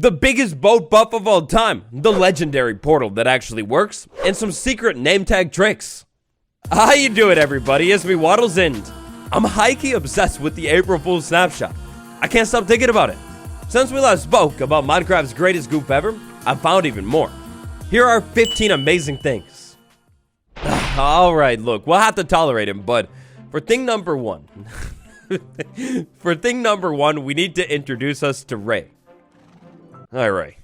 the biggest boat buff of all time, the legendary portal that actually works, and some secret name tag tricks. How you doing, everybody? It's me, Waddles, and I'm high-key obsessed with the April Fool's snapshot. I can't stop thinking about it. Since we last spoke about Minecraft's greatest goof ever, I've found even more. Here are 15 amazing things. Alright, look, we'll have to tolerate him, but for thing number one, we need to introduce us to Ray. Alright.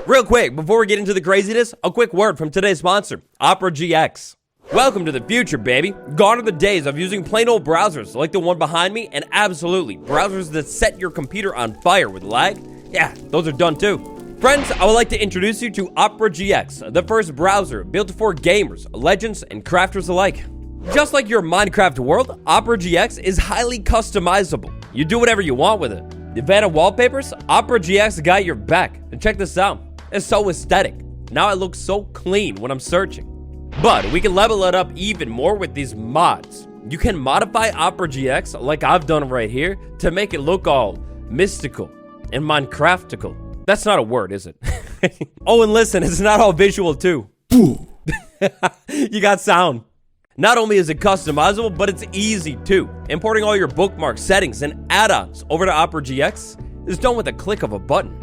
Real quick, before we get into the craziness, a quick word from today's sponsor, Opera GX. Welcome to the future, baby. Gone are the days of using plain old browsers like the one behind me, and absolutely, browsers that set your computer on fire with lag. Yeah, those are done too. Friends, I would like to introduce you to Opera GX, the first browser built for gamers, legends, and crafters alike. Just like your Minecraft world, Opera GX is highly customizable. You do whatever you want with it. The fan of wallpapers, Opera GX got your back. And check this out. It's so aesthetic. Now it looks so clean when I'm searching. But we can level it up even more with these mods. You can modify Opera GX, like I've done right here, to make it look all mystical and Minecraftical. That's not a word, is it? Oh, and listen, it's not all visual too. You got sound. Not only is it customizable, but it's easy too. Importing all your bookmarks, settings, and add-ons over to Opera GX is done with a click of a button.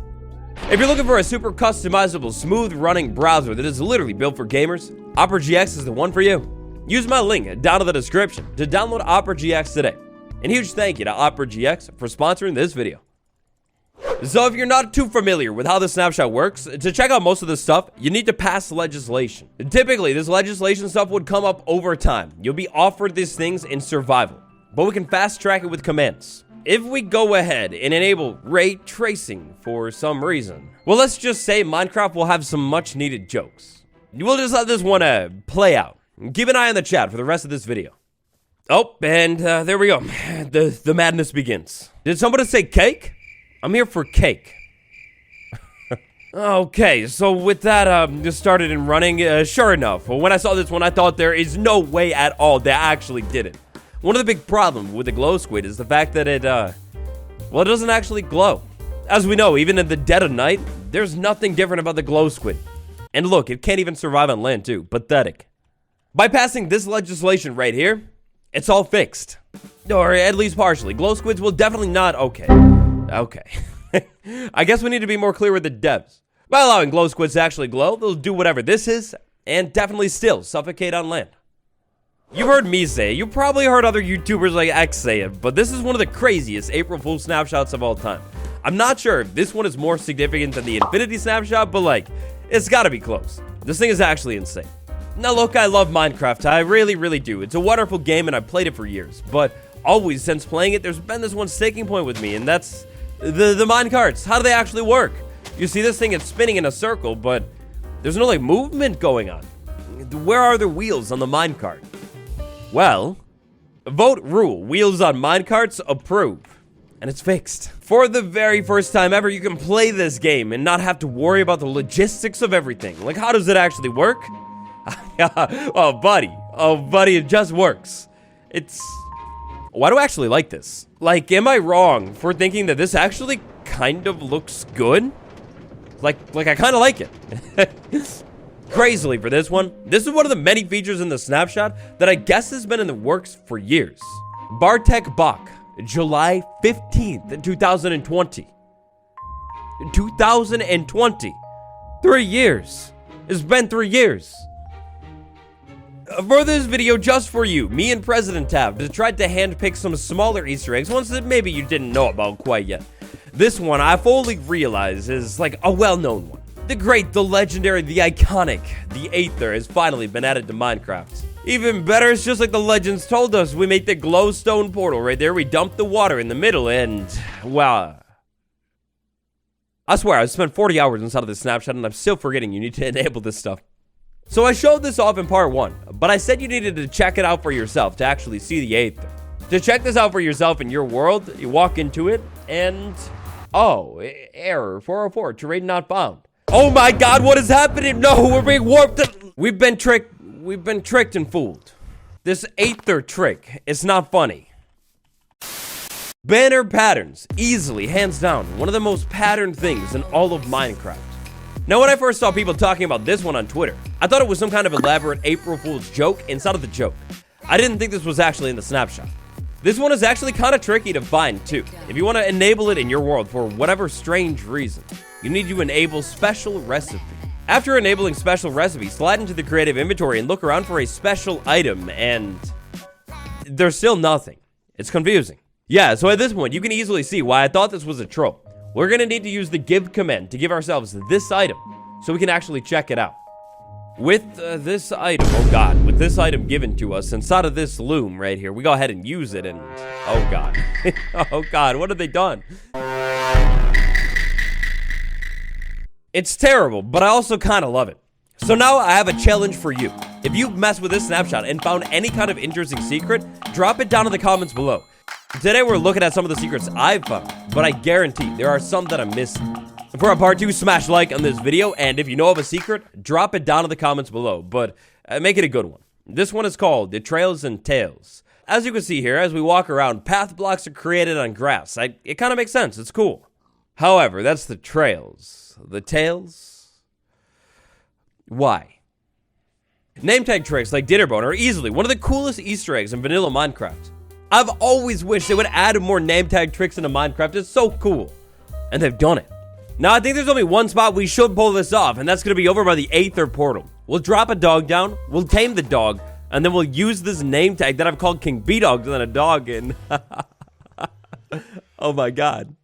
If you're looking for a super customizable, smooth-running browser that is literally built for gamers, Opera GX is the one for you. Use my link down in the description to download Opera GX today. And huge thank you to Opera GX for sponsoring this video. So if you're not too familiar with how the snapshot works, to check out most of this stuff, you need to pass legislation. Typically, this legislation stuff would come up over time. You'll be offered these things in survival, but we can fast track it with commands. If we go ahead and enable ray tracing for some reason, well, let's just say Minecraft will have some much needed jokes. We'll just let this one play out. Keep an eye on the chat for the rest of this video. Oh, and there we go. The madness begins. Did somebody say cake? I'm here for cake. Okay, so with that just started and running, sure enough, when I saw this one, I thought there is no way at all they actually did it. One of the big problems with the glow squid is the fact that it doesn't actually glow. As we know, even in the dead of night, there's nothing different about the glow squid. And look, it can't even survive on land too. Pathetic. By passing this legislation right here, it's all fixed. Or at least partially. Glow squids will definitely not... Okay. I guess we need to be more clear with the devs. By allowing glow squids to actually glow, they'll do whatever this is, and definitely still suffocate on land. You've heard me say it, you probably heard other YouTubers like X say it, but this is one of the craziest April Fool's snapshots of all time. I'm not sure if this one is more significant than the Infinity snapshot, but like, it's gotta be close. This thing is actually insane. Now look, I love Minecraft, I really do. It's a wonderful game and I've played it for years, but always since playing it, there's been this one sticking point with me, and that's the minecarts. How do they actually work? You see this thing, it's spinning in a circle, but there's no like movement going on. Where are the wheels on the minecart? Well, vote rule, wheels on minecarts approve, and it's fixed. For the very first time ever, you can play this game and not have to worry about the logistics of everything. Like, how does it actually work? Oh, buddy, it just works. Why do I actually like this? Like, am I wrong for thinking that this actually kind of looks good? Like I kind of like it. Crazily for this one, this is one of the many features in the snapshot that I guess has been in the works for years. Bartek Bach, July 15th, 2020. 2020. 3 years. It's been 3 years. For this video, just for you, me and President Tab tried to handpick some smaller Easter eggs, ones that maybe you didn't know about quite yet. This one, I fully realize, is like a well-known one. The great, the legendary, the iconic, the aether has finally been added to Minecraft. Even better, it's just like the legends told us. We make the glowstone portal right there, we dump the water in the middle, and wow. I swear, I spent 40 hours inside of this snapshot, and I'm still forgetting you need to enable this stuff. So I showed this off in part 1, but I said you needed to check it out for yourself to actually see the aether. To check this out for yourself in your world, you walk into it, and... oh, error, 404, terrain not found. Oh my god, what is happening? No, we're being warped. We've been tricked and fooled. This aether trick is not funny. Banner patterns, easily, hands down, one of the most patterned things in all of Minecraft. Now, when I first saw people talking about this one on Twitter, I thought it was some kind of elaborate April Fool's joke inside of the joke. I didn't think this was actually in the snapshot. This one is actually kind of tricky to find too. If you want to enable it in your world for whatever strange reason, you need to enable special recipe. After enabling special recipe, slide into the creative inventory and look around for a special item, and there's still nothing. It's confusing. Yeah, so at this point, you can easily see why I thought this was a troll. We're gonna need to use the give command to give ourselves this item, so we can actually check it out. With this item, oh god, with this item given to us inside of this loom right here, we go ahead and use it, and oh god. Oh god, what have they done? It's terrible, but I also kind of love it. So now I have a challenge for you. If you messed with this snapshot and found any kind of interesting secret, drop it down in the comments below. Today we're looking at some of the secrets I've found, but I guarantee there are some that I'm missing. For a part 2, smash like on this video, and if you know of a secret, drop it down in the comments below, but make it a good one. This one is called the Trails and Tails. As you can see here, as we walk around, path blocks are created on grass. It kind of makes sense, it's cool. However, that's the trails. The tails? Why? Name tag tricks like Dinnerbone are easily one of the coolest Easter eggs in vanilla Minecraft. I've always wished they would add more name tag tricks into Minecraft. It's so cool. And they've done it. Now, I think there's only one spot we should pull this off, and that's going to be over by the aether portal. We'll drop a dog down, we'll tame the dog, and then we'll use this name tag that I've called King B-Dog and then a dog in. Oh my god.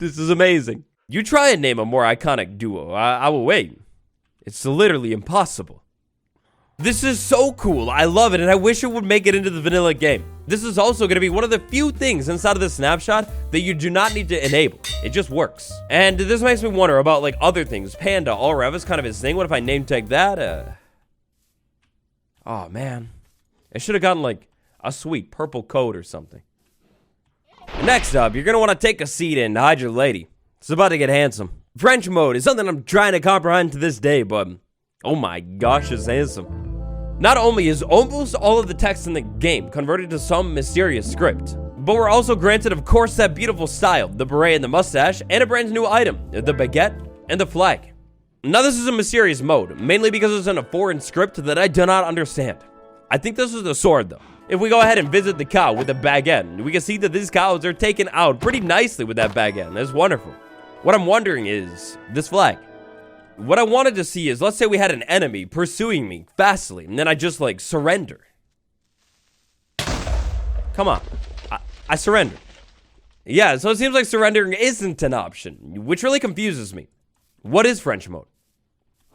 This is amazing. You try and name a more iconic duo. I will wait. It's literally impossible. This is so cool. I love it, and I wish it would make it into the vanilla game. This is also going to be one of the few things inside of the snapshot that you do not need to enable. It just works. And this makes me wonder about like other things. Panda, all rev is kind of his thing. What if I name tag that? Oh man. I should have gotten like a sweet purple coat or something. Next up, you're going to want to take a seat and hide your lady. It's about to get handsome. French mode is something I'm trying to comprehend to this day, but oh my gosh, it's handsome. Not only is almost all of the text in the game converted to some mysterious script, but we're also granted, of course, that beautiful style, the beret and the mustache, and a brand new item, the baguette and the flag. Now this is a mysterious mode, mainly because it's in a foreign script that I do not understand. I think this is the sword though. If we go ahead and visit the cow with the baguette, we can see that these cows are taken out pretty nicely with that baguette. That's wonderful. What I'm wondering is this flag. What I wanted to see is, let's say we had an enemy pursuing me fastly, and then I just like surrender. Come on, I surrender. Yeah, so it seems like surrendering isn't an option, which really confuses me. What is French mode?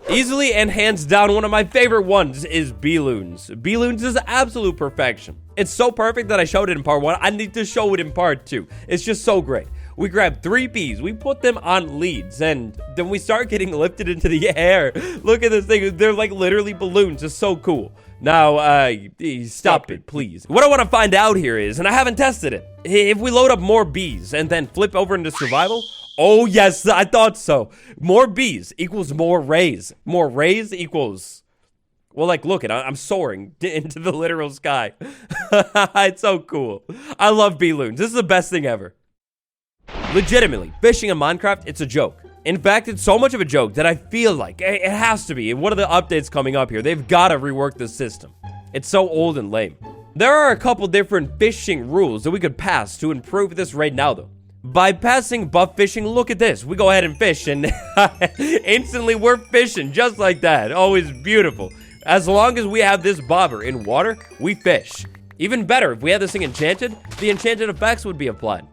Easily and hands down, one of my favorite ones is beeeloons. Beeeloons is absolute perfection. It's so perfect that I showed it in part 1. I need to show it in part 2. It's just so great. We grab 3 bees, we put them on leads, and then we start getting lifted into the air. Look at this thing. They're like literally balloons. It's so cool. Now, stop it, please. What I want to find out here is, and I haven't tested it, if we load up more bees and then flip over into survival. Oh, yes, I thought so. More bees equals more rays. More rays equals... Well, like, look at, I'm soaring into the literal sky. It's so cool. I love beeeloons. This is the best thing ever. Legitimately, fishing in Minecraft, it's a joke. In fact, it's so much of a joke that I feel like it has to be. In one of the updates coming up here, they've got to rework the system. It's so old and lame. There are a couple different fishing rules that we could pass to improve this right now, though. By passing buff fishing, look at this. We go ahead and fish, and instantly we're fishing just like that. Always beautiful. As long as we have this bobber in water, we fish. Even better, if we had this thing enchanted, the enchanted effects would be applied.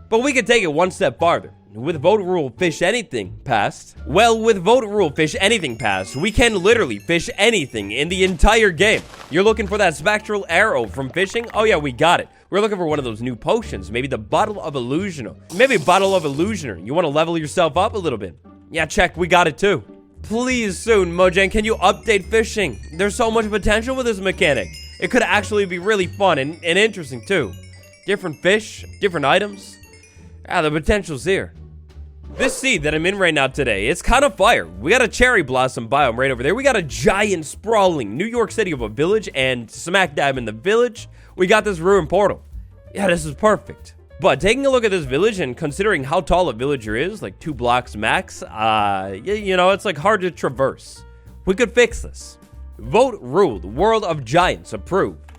But we could take it one step farther. With vote rule fish anything passed, well, with vote rule fish anything passed, we can literally fish anything in the entire game. You're looking for that spectral arrow from fishing? Oh yeah, we got it. We're looking for one of those new potions, maybe the bottle of illusioner. Maybe a bottle of illusioner. You want to level yourself up a little bit? Yeah, check, we got it too. Please soon, Mojang, can you update fishing? There's so much potential with this mechanic. It could actually be really fun and interesting too. Different fish, different items. Ah, the potential's here. This seed that I'm in right now today, it's kind of fire. We got a cherry blossom biome right over there. We got a giant, sprawling New York City of a village, and smack dab in the village, we got this ruined portal. Yeah, this is perfect. But taking a look at this village and considering how tall a villager is, like 2 blocks max, you know, it's like hard to traverse. We could fix this. Vote ruled, world of giants approved.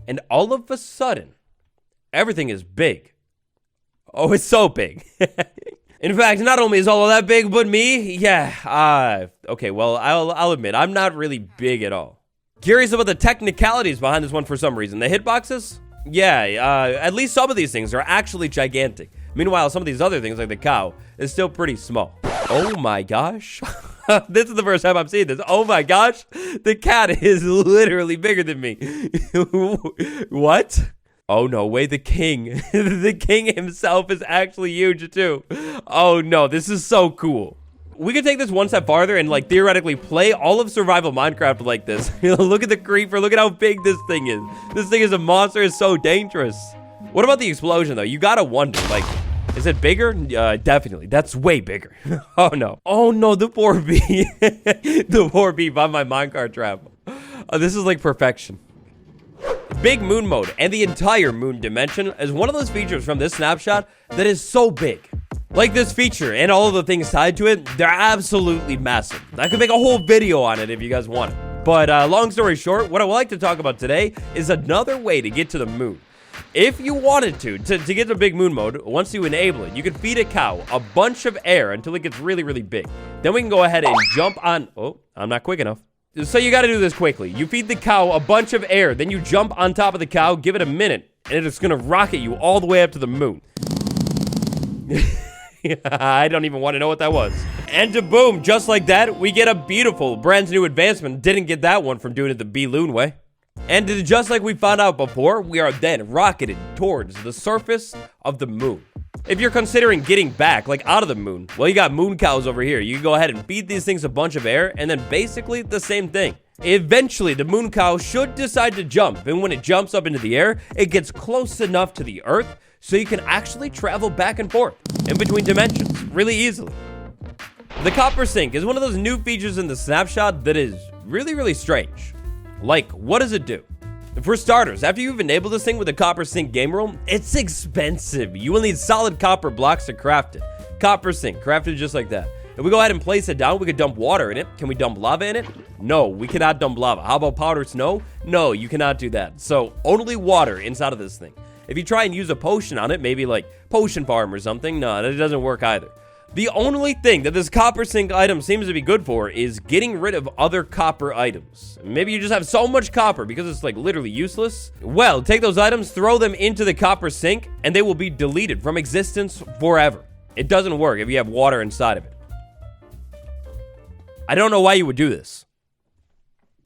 And all of a sudden, everything is big. Oh, it's so big. In fact, not only is all of that big, but me, yeah, okay, well, I'll admit, I'm not really big at all. Curious about the technicalities behind this one for some reason. The hitboxes? Yeah, at least some of these things are actually gigantic. Meanwhile, some of these other things, like the cow, is still pretty small. Oh my gosh. This is the first time I'm seeing this. Oh my gosh. The cat is literally bigger than me. What? Oh no, wait, the king. The king himself is actually huge too. Oh no, this is so cool. We could take this one step farther and like theoretically play all of survival Minecraft like this. Look at the creeper, look at how big this thing is. This thing is a monster, it's so dangerous. What about the explosion though? You gotta wonder, like, is it bigger? Definitely, that's way bigger. Oh no. Oh no, the poor bee. The poor bee by my minecart trap. This is like perfection. Big moon mode and the entire moon dimension is one of those features from this snapshot that is so big. Like this feature and all of the things tied to it, they're absolutely massive. I could make a whole video on it if you guys want it. But long story short, what I would like to talk about today is another way to get to the moon. If you wanted to get to big moon mode, once you enable it, you can feed a cow a bunch of air until it gets really, really big. Then we can go ahead and jump on... Oh, I'm not quick enough. So you got to do this quickly. You feed the cow a bunch of air, then you jump on top of the cow, give it a minute, and it's going to rocket you all the way up to the moon. I don't even want to know what that was. And boom, just like that, we get a beautiful brand new advancement. Didn't get that one from doing it the beeeloon way. And just like we found out before, we are then rocketed towards the surface of the moon. If you're considering getting back, like out of the moon, well, you got moon cows over here. You can go ahead and feed these things a bunch of air, and then basically the same thing. Eventually, the moon cow should decide to jump, and when it jumps up into the air, it gets close enough to the earth so you can actually travel back and forth in between dimensions really easily. The copper sink is one of those new features in the snapshot that is really, really strange. Like, what does it do? For starters, after you've enabled this thing with a copper sink game rule, it's expensive. You will need solid copper blocks to craft it. Copper sink, crafted just like that. If we go ahead and place it down, we could dump water in it. Can we dump lava in it? No, we cannot dump lava. How about powdered snow? No, you cannot do that. So, only water inside of this thing. If you try and use a potion on it, maybe like potion farm or something, no, that doesn't work either. The only thing that this copper sink item seems to be good for is getting rid of other copper items. Maybe you just have so much copper because it's like literally useless. Well, take those items, throw them into the copper sink, and they will be deleted from existence forever. It doesn't work if you have water inside of it. I don't know why you would do this.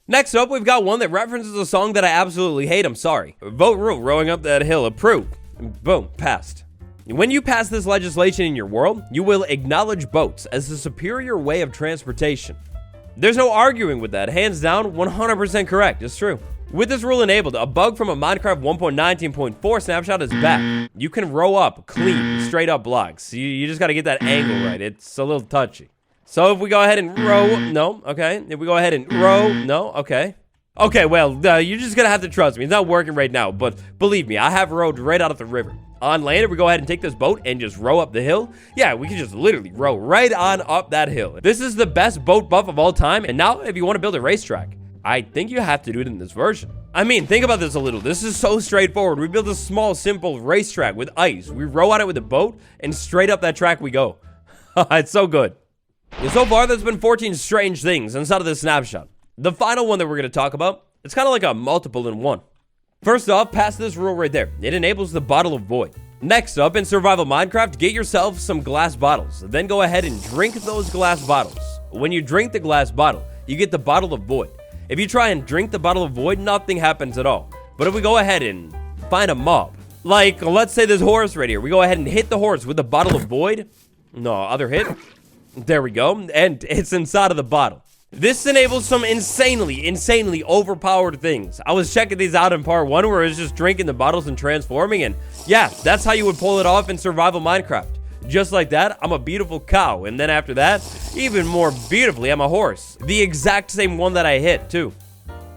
Next up, we've got one that references a song that I absolutely hate. I'm sorry. Vote rule, rowing up that hill, approved. Boom, passed. When you pass this legislation in your world, you will acknowledge boats as the superior way of transportation. There's no arguing with that. Hands down, 100% correct. It's true. With this rule enabled, a bug from a Minecraft 1.19.4 snapshot is back. You can row up clean, straight up blocks. You just got to get that angle right. It's a little touchy. So if we go ahead and row, no, okay. If we go ahead and row, no, okay. Okay, well, you're just going to have to trust me. It's not working right now, but believe me, I have rowed right out of the river. On land, if we go ahead and take this boat and just row up the hill, yeah, we can just literally row right on up that hill. This is the best boat buff of all time, and now if you want to build a racetrack, I think you have to do it in this version. I mean, think about this a little. This is so straightforward. We build a small, simple racetrack with ice. We row on it with a boat, and straight up that track we go. It's so good. And so far, there's been 14 strange things inside of this snapshot. The final one that we're going to talk about, it's kind of like a multiple in one. First off, pass this rule right there. It enables the bottle of void. Next up, in survival Minecraft, get yourself some glass bottles. Then go ahead and drink those glass bottles. When you drink the glass bottle, you get the bottle of void. If you try and drink the bottle of void, nothing happens at all. But if we go ahead and find a mob, like let's say this horse right here, we go ahead and hit the horse with the bottle of void. No, other hit. There we go. And it's inside of the bottle. This enables some insanely overpowered things. I was checking these out in part 1 where it was just drinking the bottles and transforming, and yeah, that's how you would pull it off in survival Minecraft. Just like that, I'm a beautiful cow, and then after that, even more beautifully, I'm a horse. The exact same one that I hit, too.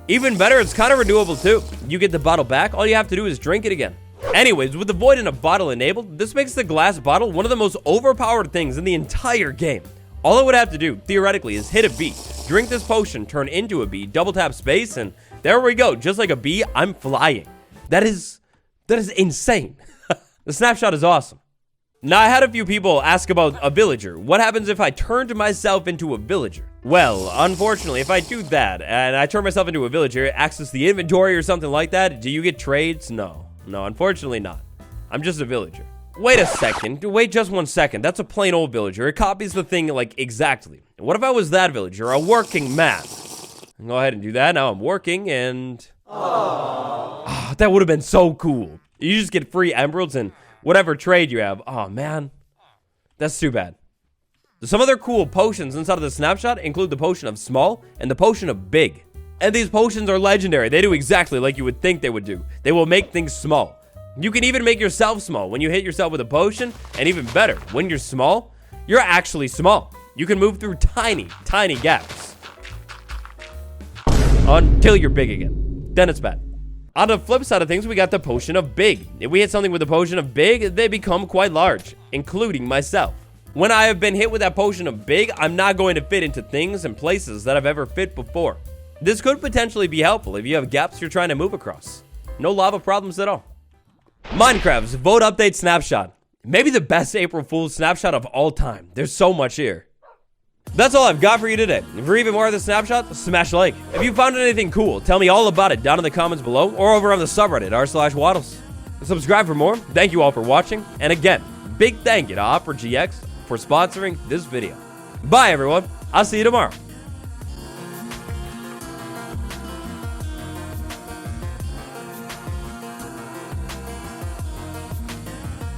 Even better, it's kind of renewable, too. You get the bottle back, all you have to do is drink it again. Anyways, with the void in a bottle enabled, this makes the glass bottle one of the most overpowered things in the entire game. All I would have to do, theoretically, is hit a bee, drink this potion, turn into a bee, double tap space, and there we go. Just like a bee, I'm flying. That is insane. The snapshot is awesome. Now, I had a few people ask about a villager. What happens if I turned myself into a villager? Well, unfortunately, if I do that, and I turn myself into a villager, access the inventory or something like that, do you get trades? No, unfortunately not. I'm just a villager. Wait a second. Wait just 1 second. That's a plain old villager. It copies the thing, like, exactly. What if I was that villager, a working man? Go ahead and do that. Now I'm working, and... Oh, that would have been so cool. You just get free emeralds and whatever trade you have. Oh, man. That's too bad. Some other cool potions inside of the snapshot include the potion of small and the potion of big. And these potions are legendary. They do exactly like you would think they would do. They will make things small. You can even make yourself small when you hit yourself with a potion. And even better, when you're small, you're actually small. You can move through tiny gaps. Until you're big again. Then it's bad. On the flip side of things, we got the potion of big. If we hit something with the potion of big, they become quite large, including myself. When I have been hit with that potion of big, I'm not going to fit into things and places that I've ever fit before. This could potentially be helpful if you have gaps you're trying to move across. No lava problems at all. Minecraft's vote update snapshot. Maybe the best April Fool's snapshot of all time. There's so much here. That's all I've got for you today. For even more of the snapshot, smash like. If you found anything cool, tell me all about it down in the comments below or over on the subreddit r/waddles. Subscribe for more. Thank you all for watching. And again, big thank you to Opera GX for sponsoring this video. Bye everyone. I'll see you tomorrow.